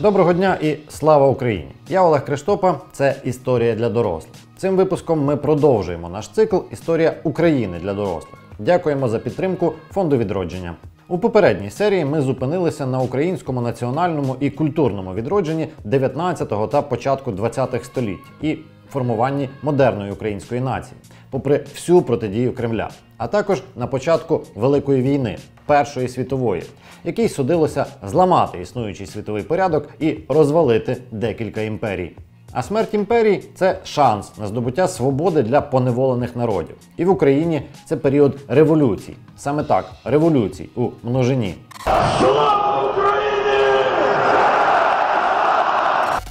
Доброго дня і слава Україні! Я Олег Криштопа, це «Історія для дорослих». Цим випуском ми продовжуємо наш цикл «Історія України для дорослих». Дякуємо за підтримку Фонду відродження. У попередній серії ми зупинилися на українському національному і культурному відродженні 19-го та початку 20-х століть і формуванні модерної української нації, попри всю протидію Кремля, а також на початку Великої війни, Першої світової, якій судилося зламати існуючий світовий порядок і розвалити декілька імперій. А смерть імперій – це шанс на здобуття свободи для поневолених народів. І в Україні це період революцій. Саме так, революцій у множині. Слава Україні!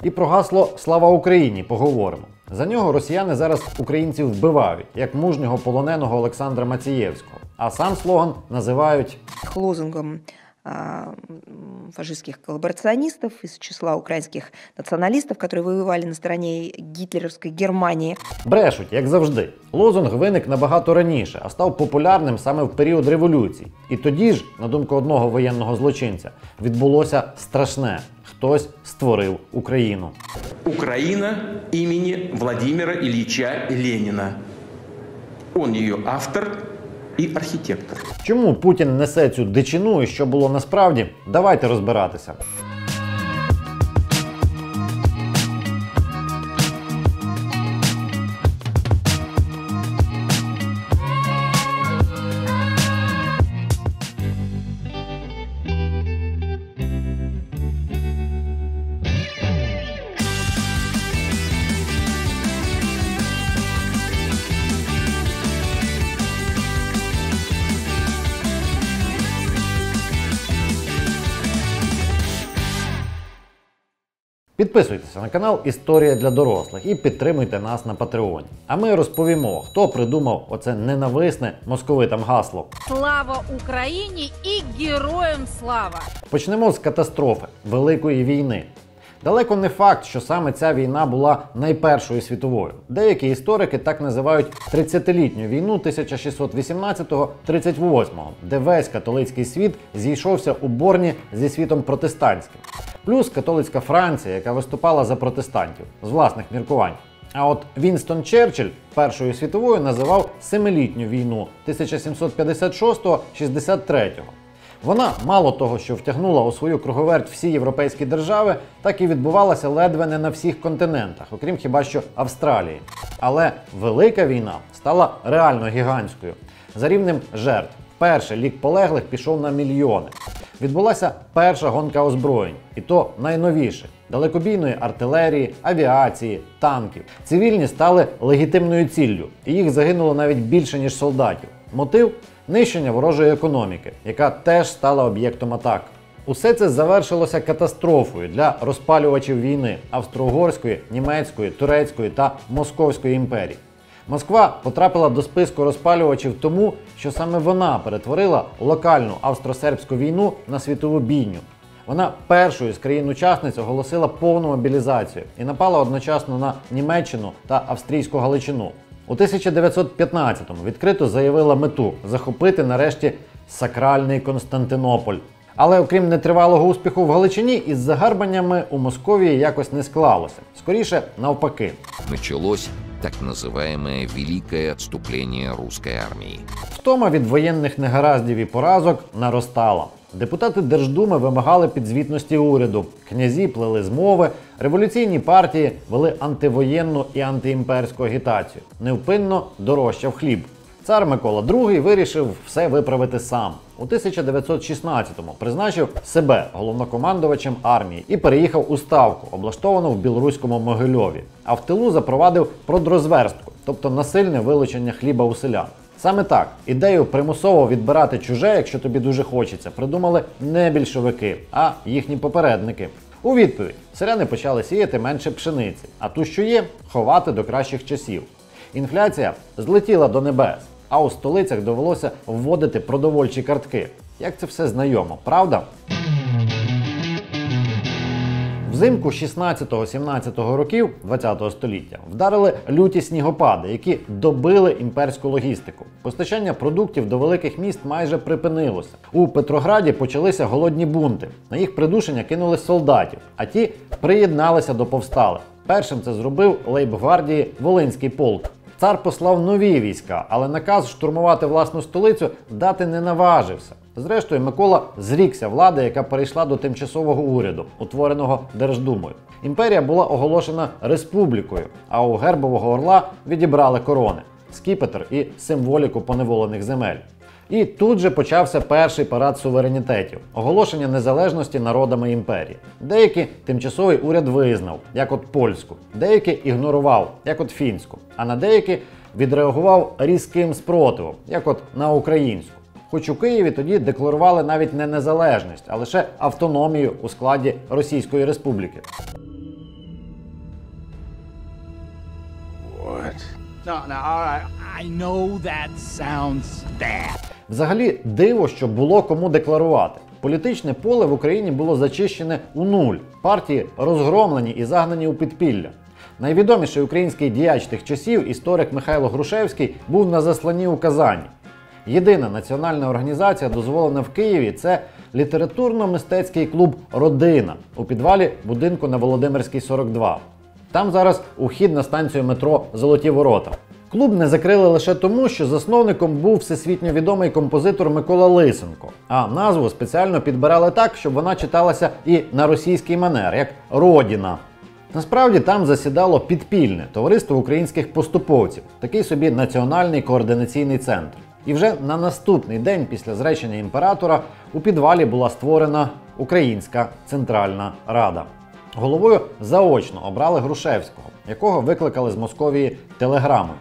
І про гасло «Слава Україні» поговоримо. За нього росіяни зараз українців вбивають, як мужнього полоненого Олександра Мацієвського. А сам слоган називають лозунгом фашистских коллаборационистов из числа украинских националистов, которые воевали на стороне гитлеровской Германии. Брешуть, як завжди. Лозунг виник набагато раніше, а став популярним саме в період революцій. І тоді ж, на думку одного воєнного злочинця, відбулося страшне. Хтось створив Україну. Україна імені Владимира Ілліча Леніна. Он її автор і архітектор. Чому Путін несе цю дичину і що було насправді? Давайте розбиратися. Підписуйтеся на канал «Історія для дорослих» і підтримуйте нас на Патреоні. А ми розповімо, хто придумав оце ненависне московитам гасло. Слава Україні і героям слава! Почнемо з катастрофи – Великої війни. Далеко не факт, що саме ця війна була найпершою світовою. Деякі історики так називають 30-літню війну 1618-38, де весь католицький світ зійшовся у борні зі світом протестантським. Плюс католицька Франція, яка виступала за протестантів, з власних міркувань. А от Вінстон Черчилль Першою світовою називав Семилітню війну 1756-63. Вона, мало того, що втягнула у свою круговерть всі європейські держави, так і відбувалася ледве не на всіх континентах, окрім хіба що Австралії. Але Велика війна стала реально гігантською. За рівнем жертв, перший лік полеглих пішов на мільйони. Відбулася перша гонка озброєнь, і то найновіших – далекобійної артилерії, авіації, танків. Цивільні стали легітимною ціллю, і їх загинуло навіть більше, ніж солдатів. Мотив – нищення ворожої економіки, яка теж стала об'єктом атак. Усе це завершилося катастрофою для розпалювачів війни – Австро-Угорської, Німецької, Турецької та Московської імперій. Москва потрапила до списку розпалювачів тому, що саме вона перетворила локальну австро-сербську війну на світову бійню. Вона першою з країн-учасниць оголосила повну мобілізацію і напала одночасно на Німеччину та австрійську Галичину. У 1915-му відкрито заявила мету – захопити нарешті сакральний Константинополь. Але окрім нетривалого успіху в Галичині, із загарбаннями у Московії якось не склалося. Скоріше, навпаки. Началось так называемое «Великое отступление русской армии». Втома від воєнних негараздів і поразок наростала. Депутати Держдуми вимагали підзвітності уряду, князі плели змови, революційні партії вели антивоєнну і антиімперську агітацію. Невпинно дорожчав хліб. Цар Микола II вирішив все виправити сам. У 1916-му призначив себе головнокомандувачем армії і переїхав у Ставку, облаштовану в білоруському Могильові. А в тилу запровадив продрозверстку, тобто насильне вилучення хліба у селян. Саме так, ідею примусово відбирати чуже, якщо тобі дуже хочеться, придумали не більшовики, а їхні попередники. У відповідь селяни почали сіяти менше пшениці, а ту, що є, ховати до кращих часів. Інфляція злетіла до небес, а у столицях довелося вводити продовольчі картки. Як це все знайомо, правда? В Взимку 16-17 років ХХ століття вдарили люті снігопади, які добили імперську логістику. Постачання продуктів до великих міст майже припинилося. У Петрограді почалися голодні бунти. На їх придушення кинули солдатів, а ті приєдналися до повсталих. Першим це зробив лейб-гвардії Волинський полк. Цар послав нові війська, але наказ штурмувати власну столицю дати не наважився. Зрештою, Микола зрікся влади, яка перейшла до тимчасового уряду, утвореного Держдумою. Імперія була оголошена республікою, а у гербового орла відібрали корони, скіпетр і символіку поневолених земель. І тут же почався перший парад суверенітетів – оголошення незалежності народами імперії. Деякі тимчасовий уряд визнав, як от польську, деякі ігнорував, як от фінську, а на деякі відреагував різким спротивом, як от на українську. Хоч у Києві тоді декларували навіть не незалежність, а лише автономію у складі Російської Республіки. Взагалі диво, що було кому декларувати. Політичне поле в Україні було зачищене у нуль. Партії розгромлені і загнані у підпілля. Найвідоміший український діяч тих часів, історик Михайло Грушевський, був на засланні у Казані. Єдина національна організація, дозволена в Києві, це літературно-мистецький клуб «Родина» у підвалі будинку на Володимирській, 42. Там зараз ухід на станцію метро «Золоті ворота». Клуб не закрили лише тому, що засновником був всесвітньо відомий композитор Микола Лисенко, а назву спеціально підбирали так, щоб вона читалася і на російський манер, як «Родіна». Насправді там засідало підпільне товариство українських поступовців, такий собі національний координаційний центр. І вже на наступний день після зречення імператора у підвалі була створена Українська Центральна Рада. Головою заочно обрали Грушевського, якого викликали з Московії телеграмою.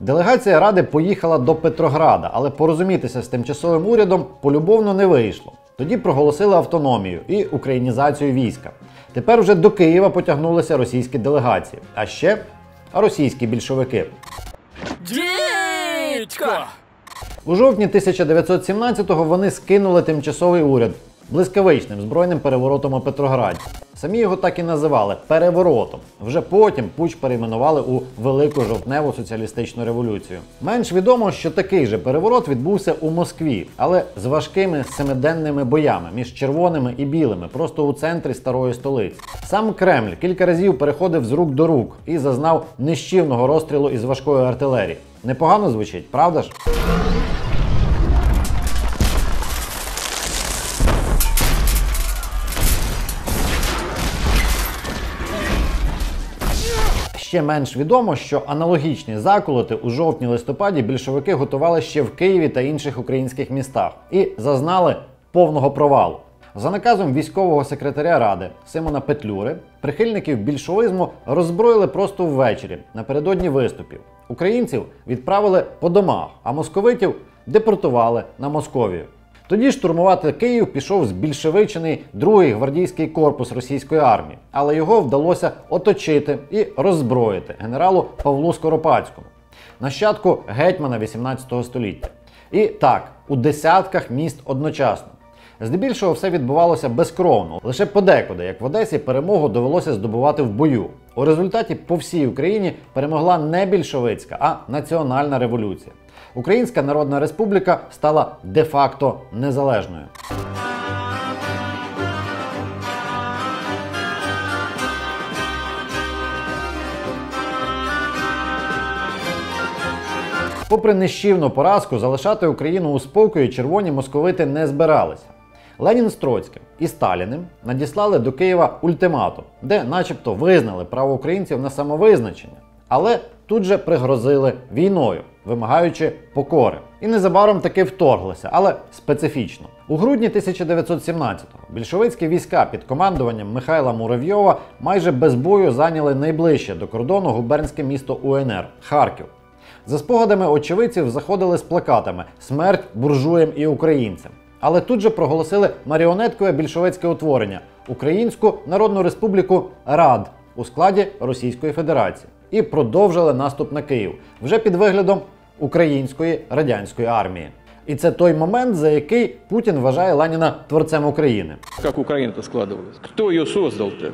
Делегація Ради поїхала до Петрограда, але порозумітися з тимчасовим урядом полюбовно не вийшло. Тоді проголосили автономію і українізацію війська. Тепер вже до Києва потягнулися російські делегації, а ще російські більшовики. Дідько! У жовтні 1917-го вони скинули тимчасовий уряд блискавичним збройним переворотом у Петрограді. Самі його так і називали – переворотом. Вже потім путч перейменували у Велику жовтневу соціалістичну революцію. Менш відомо, що такий же переворот відбувся у Москві, але з важкими семиденними боями між червоними і білими, просто у центрі старої столиці. Сам Кремль кілька разів переходив з рук до рук і зазнав нищівного розстрілу із важкої артилерії. Непогано звучить, правда ж? Ще менш відомо, що аналогічні заколоти у жовтні-листопаді більшовики готували ще в Києві та інших українських містах і зазнали повного провалу. За наказом військового секретаря Ради Симона Петлюри прихильників більшовизму роззброїли просто ввечері, напередодні виступів. Українців відправили по домах, а московитів депортували на Московію. Тоді штурмувати Київ пішов збільшевичений 2-й гвардійський корпус російської армії, але його вдалося оточити і роззброїти генералу Павлу Скоропадському, нащадку гетьмана 18 століття. І так, у десятках міст одночасно. Здебільшого все відбувалося безкровно, лише подекуди, як в Одесі, перемогу довелося здобувати в бою. У результаті по всій Україні перемогла не більшовицька, а національна революція. Українська Народна Республіка стала де-факто незалежною. Попри нищівну поразку, залишати Україну у спокої червоні московити не збиралися. Ленін з Троцьким і Сталіним надіслали до Києва ультиматум, де начебто визнали право українців на самовизначення, але тут же пригрозили війною, вимагаючи покори. І незабаром таки вторглися, але специфічно. У грудні 1917-го більшовицькі війська під командуванням Михайла Муравйова майже без бою зайняли найближче до кордону губернське місто УНР – Харків. За спогадами очевидців заходили з плакатами «Смерть буржуям і українцям». Але тут же проголосили маріонеткове більшовицьке утворення – Українську Народну Республіку РАД у складі Російської Федерації. І продовжили наступ на Київ, вже під виглядом Української радянської армії. І це той момент, за який Путін вважає Леніна творцем України. Як Україна-то складувалась? Хто її создав-то?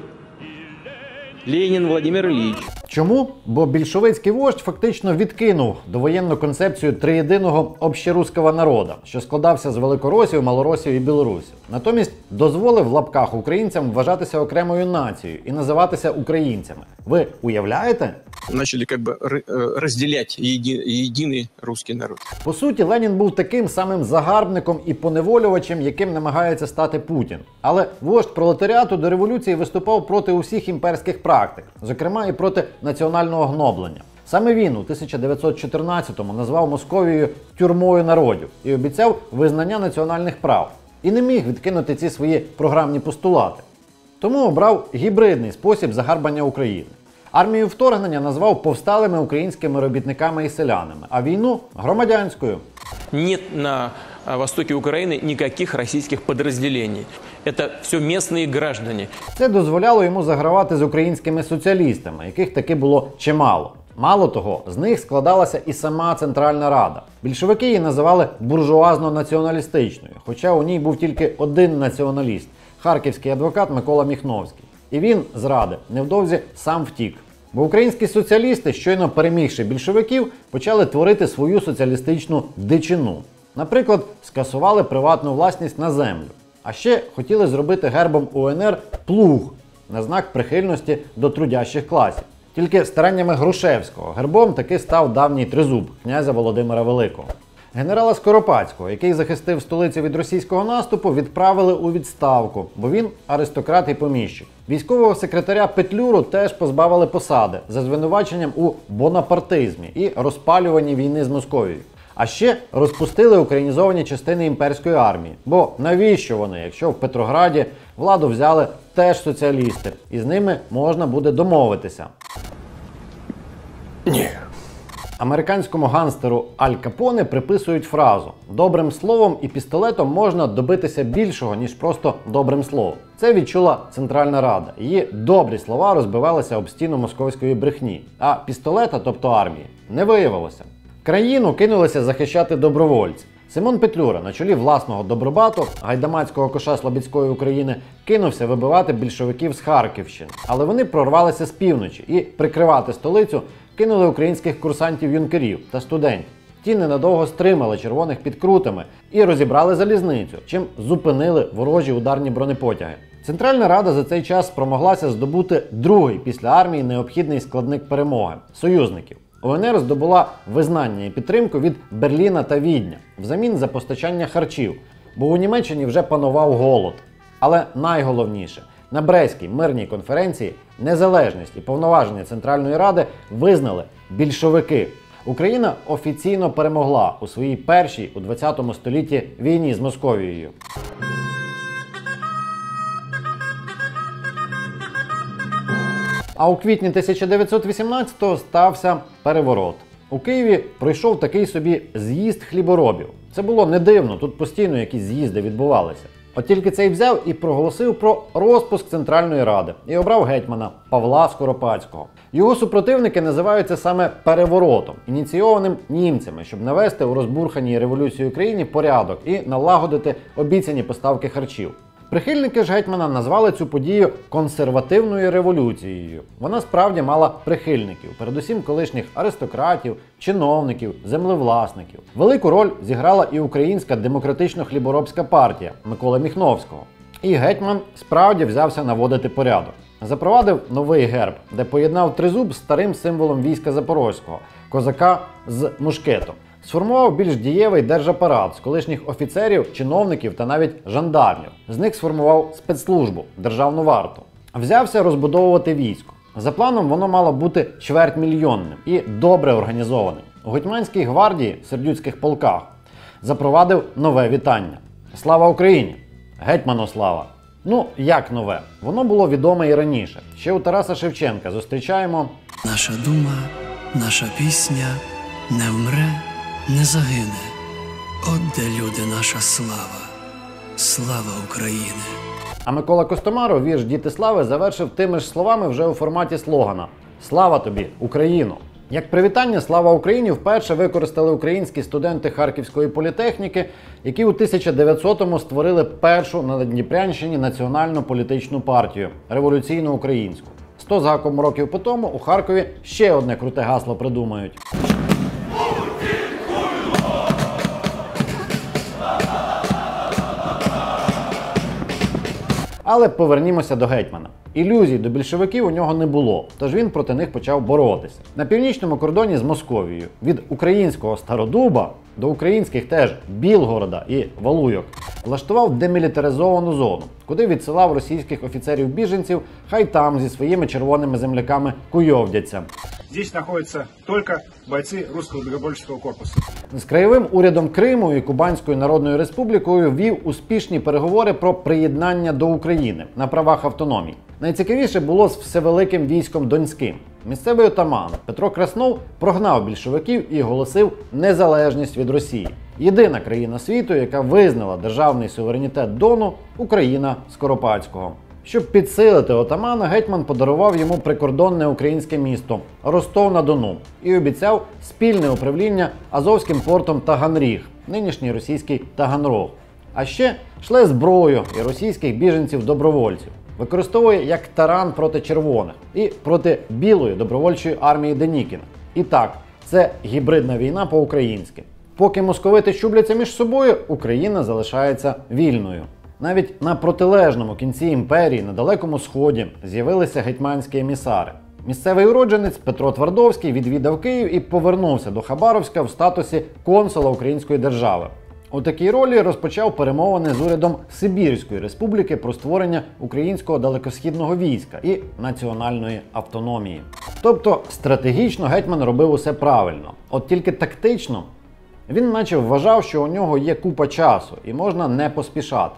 Ленин Владимир Ильич. Чому? Бо більшовицький вождь фактично відкинув довоєнну концепцію триєдиного общеруського народу, що складався з великоросів, малоросів і білорусів. Натомість дозволив в лапках українцям вважатися окремою нацією і називатися українцями. Ви уявляєте? Начали как бы разделять единый русский народ. По суті, Ленін був таким самим загарбником і поневолювачем, яким намагається стати Путін. Але вождь пролетаріату до революції виступав проти усіх імперських практик, зокрема і проти національного гноблення. Саме він у 1914-му назвав Московію тюрмою народів і обіцяв визнання національних прав. І не міг відкинути ці свої програмні постулати. Тому обрав гібридний спосіб загарбання України. Армію вторгнення назвав повсталими українськими робітниками і селянами, а війну – громадянською. Нет на востоке Украины никаких российских подразделений. Это все местные граждане. Це дозволяло йому загравати з українськими соціалістами, яких таки було чимало. Мало того, з них складалася і сама Центральна Рада. Більшовики її називали буржуазно-націоналістичною, хоча у ній був тільки один націоналіст – харківський адвокат Микола Міхновський. І він з Ради невдовзі сам втік. Бо українські соціалісти, щойно перемігши більшовиків, почали творити свою соціалістичну дичину. Наприклад, скасували приватну власність на землю. А ще хотіли зробити гербом УНР плуг на знак прихильності до трудящих класів. Тільки стараннями Грушевського гербом таки став давній тризуб князя Володимира Великого. Генерала Скоропадського, який захистив столицю від російського наступу, відправили у відставку, бо він аристократ і поміщик. Військового секретаря Петлюру теж позбавили посади за звинуваченням у бонапартизмі і розпалюванні війни з Московією. А ще розпустили українізовані частини імперської армії. Бо навіщо вони, якщо в Петрограді владу взяли теж соціалісти, і з ними можна буде домовитися? Ні. Американському гангстеру Аль Капоне приписують фразу «добрим словом і пістолетом можна добитися більшого, ніж просто добрим словом». Це відчула Центральна Рада. Її добрі слова розбивалися об стіну московської брехні, а пістолета, тобто армії, не виявилося. Країну кинулися захищати добровольці. Симон Петлюра на чолі власного добробату, гайдамацького коша Слобідської України, кинувся вибивати більшовиків з Харківщини. Але вони прорвалися з півночі і прикривати столицю кинули українських курсантів-юнкерів та студентів. Ті ненадовго стримали червоних під Крутами і розібрали залізницю, чим зупинили ворожі ударні бронепотяги. Центральна Рада за цей час спромоглася здобути другий після армії необхідний складник перемоги – союзників. УНР здобула визнання і підтримку від Берліна та Відня взамін за постачання харчів, бо у Німеччині вже панував голод. Але найголовніше – на Брестській мирній конференції незалежність і повноваження Центральної Ради визнали більшовики. Україна офіційно перемогла у своїй першій у 20 столітті війні з Московією. А у квітні 1918-го стався переворот. У Києві пройшов такий собі з'їзд хліборобів. Це було не дивно, тут постійно якісь з'їзди відбувалися. От тільки цей взяв і проголосив про розпуск Центральної Ради і обрав гетьмана Павла Скоропадського. Його супротивники називають це саме переворотом, ініційованим німцями, щоб навести у розбурханій революцією країні порядок і налагодити обіцяні поставки харчів. Прихильники ж гетьмана назвали цю подію консервативною революцією. Вона справді мала прихильників, передусім колишніх аристократів, чиновників, землевласників. Велику роль зіграла і Українська демократично-хліборобська партія Миколи Міхновського. І гетьман справді взявся наводити порядок. Запровадив новий герб, де поєднав тризуб з старим символом війська Запорозького – козака з мушкетом. Сформував більш дієвий держапарат з колишніх офіцерів, чиновників та навіть жандармів. З них сформував спецслужбу – державну варту. Взявся розбудовувати військо. За планом воно мало бути чвертьмільйонним і добре організованим. У Гетьманській гвардії, сердюцьких полках, запровадив нове вітання. Слава Україні! Гетьману слава! Ну, як нове? Воно було відоме і раніше. Ще у Тараса Шевченка зустрічаємо «Наша дума, наша пісня не вмре, не загине. От де люди наша слава, слава України». А Микола Костомаров вірш «Діти слави» завершив тими ж словами вже у форматі слогана «Слава тобі, Україно!». Як привітання «Слава Україні» вперше використали українські студенти Харківської політехніки, які у 1900-му створили першу на Надніпрянщині національну політичну партію – Революційну Українську. 100 з гаком років по тому у Харкові ще одне круте гасло придумають. Але повернімося до гетьмана. Ілюзій до більшовиків у нього не було, тож він проти них почав боротися. На північному кордоні з Московією від українського Стародуба до українських теж Білгорода і Валуйок влаштував демілітаризовану зону, куди відсилав російських офіцерів-біженців, хай там зі своїми червоними земляками куйовдяться. Здесь находятся только бойцы русского добровольческого корпуса. З краєвим урядом Криму і Кубанською Народною Республікою вів успішні переговори про приєднання до України на правах автономії. Найцікавіше було з Всевеликим військом Донським. Місцевий отаман Петро Краснов прогнав більшовиків і оголосив незалежність від Росії. Єдина країна світу, яка визнала державний суверенітет Дону – Україна Скоропадського. Щоб підсилити отамана, гетьман подарував йому прикордонне українське місто Ростов-на-Дону і обіцяв спільне управління Азовським портом Таганріг, нинішній російський Таганрог. А ще шле зброю і російських біженців-добровольців. Використовує як таран проти червоних і проти білої добровольчої армії Денікіна. І так, це гібридна війна по-українськи. Поки московити щубляться між собою, Україна залишається вільною. Навіть на протилежному кінці імперії, на Далекому Сході, з'явилися гетьманські емісари. Місцевий уродженець Петро Твардовський відвідав Київ і повернувся до Хабаровська в статусі консула Української держави. У такій ролі розпочав перемовини з урядом Сибірської республіки про створення українського далекосхідного війська і національної автономії. Тобто стратегічно гетьман робив усе правильно, от тільки тактично він наче вважав, що у нього є купа часу і можна не поспішати.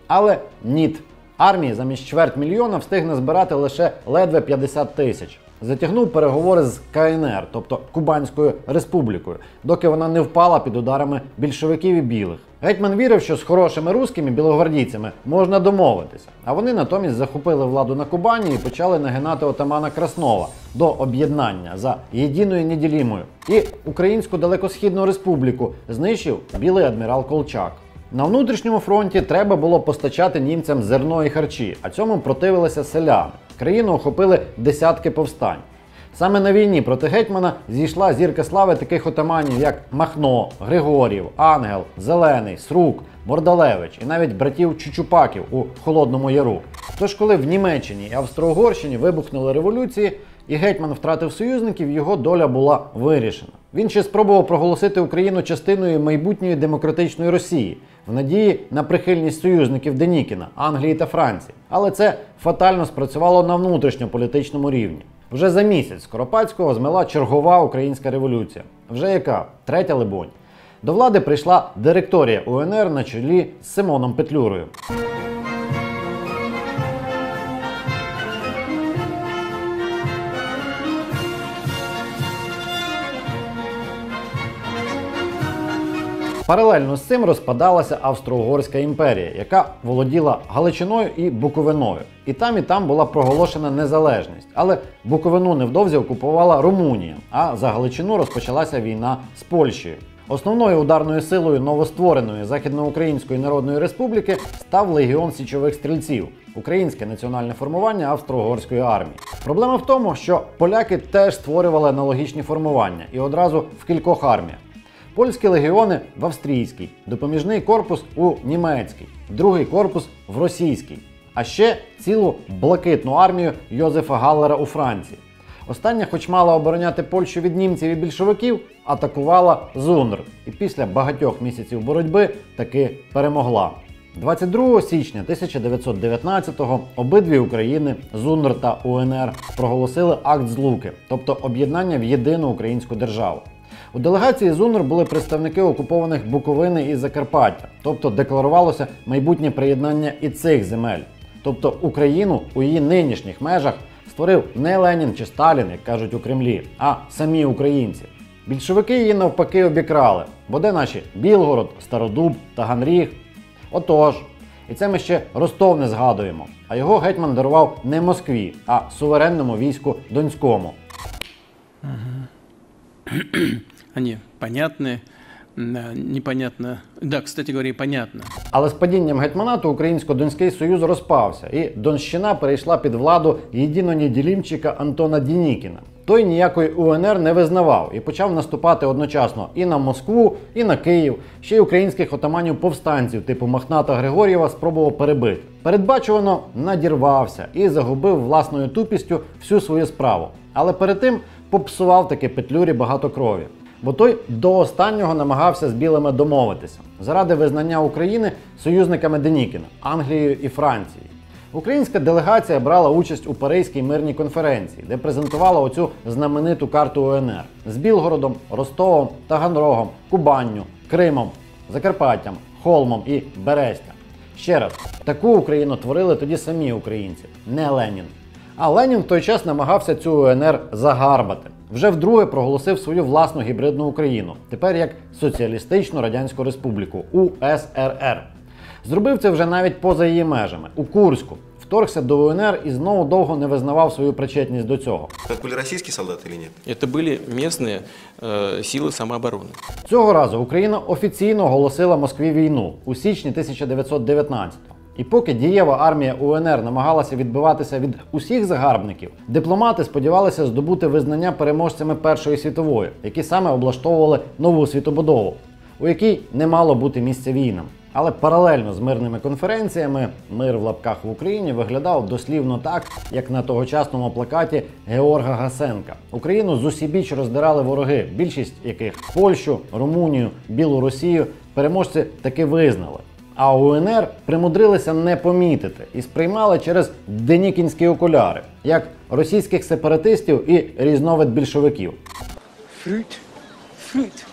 Але ніт. Армії замість 250 000 встиг збирати лише ледве 50 тисяч. Затягнув переговори з КНР, тобто Кубанською республікою, доки вона не впала під ударами більшовиків і білих. Гетьман вірив, що з хорошими руськими білогвардійцями можна домовитися, а вони натомість захопили владу на Кубані і почали нагинати отамана Краснова до об'єднання за єдиною неділімою. І Українську далекосхідну республіку знищив білий адмірал Колчак. На внутрішньому фронті треба було постачати німцям зерно і харчі, а цьому противилися селяни. Країну охопили десятки повстань. Саме на війні проти гетьмана зійшла зірка слави таких отаманів, як Махно, Григорів, Ангел, Зелений, Срук, Бордалевич і навіть братів Чучупаків у Холодному Яру. Тож, коли в Німеччині і Австро-Угорщині вибухнули революції, і гетьман втратив союзників, його доля була вирішена. Він ще спробував проголосити Україну частиною майбутньої демократичної Росії, в надії на прихильність союзників Денікіна, Англії та Франції. Але це фатально спрацювало на внутрішньополітичному рівні. Вже за місяць Скоропадського змела чергова українська революція. Вже яка? Третя, либонь. До влади прийшла директорія УНР на чолі з Симоном Петлюрою. Паралельно з цим розпадалася Австро-Угорська імперія, яка володіла Галичиною і Буковиною. І там була проголошена незалежність. Але Буковину невдовзі окупувала Румунія, а за Галичину розпочалася війна з Польщею. Основною ударною силою новоствореної Західноукраїнської Народної Республіки став Легіон Січових Стрільців – українське національне формування Австро-Угорської армії. Проблема в тому, що поляки теж створювали аналогічні формування і одразу в кількох арміях. Польські легіони в австрійський, допоміжний корпус у німецький, другий корпус в російський, а ще цілу блакитну армію Йозефа Галлера у Франції. Остання, хоч мала обороняти Польщу від німців і більшовиків, атакувала ЗУНР і після багатьох місяців боротьби таки перемогла. 22 січня 1919-го обидві України, ЗУНР та УНР, проголосили акт злуки, тобто об'єднання в єдину українську державу. У делегації ЗУНР були представники окупованих Буковини і Закарпаття, тобто декларувалося майбутнє приєднання і цих земель. Тобто Україну у її нинішніх межах створив не Ленін чи Сталін, як кажуть у Кремлі, а самі українці. Більшовики її навпаки обікрали, бо де наші Білгород, Стародуб, Таганріг? Отож, і це ми ще Ростов не згадуємо, а його гетьман дарував не Москві, а суверенному війську Донському. Они понятны. непонятно. Да, кстати говоря, и понятно. Але з падінням гетьманату Українсько-Донський союз розпався, і Донщина перейшла під владу єдинонеділімчика Антона Денікіна. Той ніякої УНР не визнавав і почав наступати одночасно і на Москву, і на Київ. Ще й українських отаманів-повстанців типу Махната Григор'єва спробував перебити. Передбачувано надірвався і загубив власною тупістю всю свою справу. Але перед тим попсував таки Петлюрі багато крові. Бо той до останнього намагався з білими домовитися заради визнання України союзниками Денікіна – Англією і Францією. Українська делегація брала участь у Паризькій мирній конференції, де презентувала оцю знамениту карту УНР з Білгородом, Ростовом, Таганрогом, Кубанню, Кримом, Закарпаттям, Холмом і Берестям. Ще раз, таку Україну творили тоді самі українці, не Ленін. А Ленін в той час намагався цю УНР загарбати. Вже вдруге проголосив свою власну гібридну Україну, тепер як Соціалістичну Радянську Республіку – УСРР. Зробив це вже навіть поза її межами, у Курську. Вторгся до УНР і знову довго не визнавав свою причетність до цього. Це були російські солдати чи ні? Это были местные силы самообороны. Цього разу Україна офіційно оголосила Москві війну у січні 1919-го. І поки дієва армія УНР намагалася відбиватися від усіх загарбників, дипломати сподівалися здобути визнання переможцями Першої світової, які саме облаштовували нову світобудову, у якій не мало бути місця війнам. Але паралельно з мирними конференціями мир в лапках в Україні виглядав дослівно так, як на тогочасному плакаті Георга Гасенка. Україну зусібіч роздирали вороги, більшість яких – Польщу, Румунію, Білу Росію – переможці таки визнали. А УНР примудрилися не помітити і сприймали через денікінські окуляри, як російських сепаратистів і різновид більшовиків. Fruit, fruit,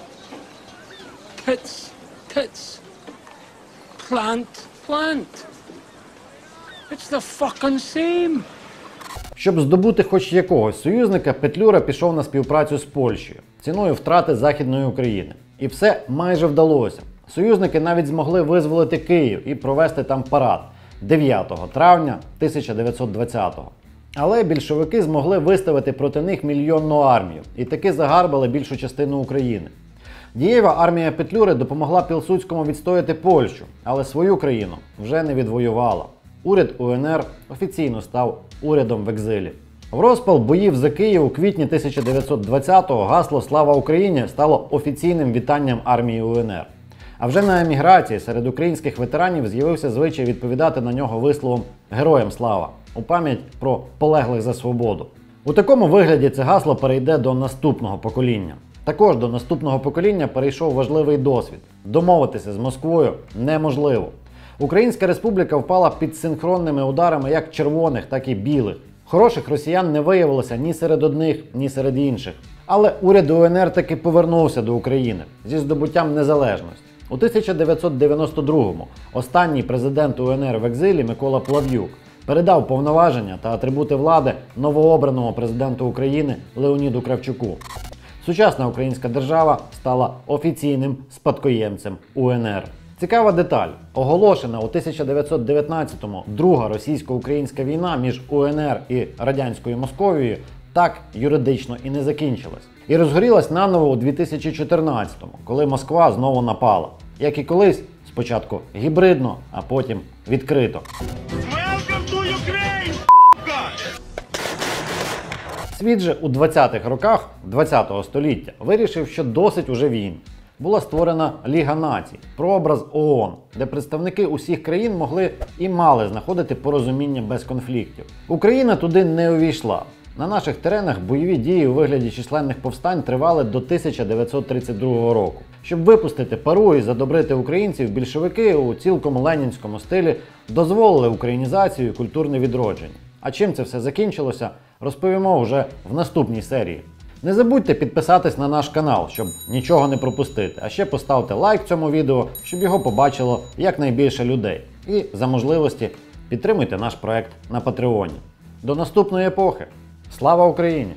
pits, pits, plant, plant. It's the fucking same. Щоб здобути хоч якогось союзника, Петлюра пішов на співпрацю з Польщею, ціною втрати Західної України. І все майже вдалося. Союзники навіть змогли визволити Київ і провести там парад 9 травня 1920-го. Але більшовики змогли виставити проти них мільйонну армію і таки загарбали більшу частину України. Дієва армія Петлюри допомогла Пілсудському відстояти Польщу, але свою країну вже не відвоювала. Уряд УНР офіційно став урядом в екзилі. В розпал боїв за Київ у квітні 1920-го гасло «Слава Україні» стало офіційним вітанням армії УНР. А вже на еміграції серед українських ветеранів з'явився звичай відповідати на нього висловом «Героям слава» у пам'ять про полеглих за свободу. У такому вигляді це гасло перейде до наступного покоління. Також до наступного покоління перейшов важливий досвід. Домовитися з Москвою неможливо. Українська республіка впала під синхронними ударами як червоних, так і білих. Хороших росіян не виявилося ні серед одних, ні серед інших. Але уряд УНР таки повернувся до України зі здобуттям незалежності. У 1992-му останній президент УНР в екзилі Микола Плав'юк передав повноваження та атрибути влади новообраному президенту України Леоніду Кравчуку. Сучасна українська держава стала офіційним спадкоємцем УНР. Цікава деталь. Оголошена у 1919-му Друга російсько-українська війна між УНР і Радянською Московією так юридично і не закінчилась. І розгорілась наново у 2014-му, коли Москва знову напала. Як і колись, спочатку гібридно, а потім відкрито. Світ же у 20-х роках 20-го століття вирішив, що досить уже війн. Була створена Ліга націй, прообраз ООН, де представники усіх країн могли і мали знаходити порозуміння без конфліктів. Україна туди не увійшла. На наших теренах бойові дії у вигляді численних повстань тривали до 1932 року. Щоб випустити пару і задобрити українців, більшовики у цілком ленінському стилі дозволили українізацію і культурне відродження. А чим це все закінчилося, розповімо вже в наступній серії. Не забудьте підписатись на наш канал, щоб нічого не пропустити. А ще поставте лайк цьому відео, щоб його побачило якнайбільше людей. І за можливості підтримуйте наш проект на Патреоні. До наступної епохи! Слава Україні!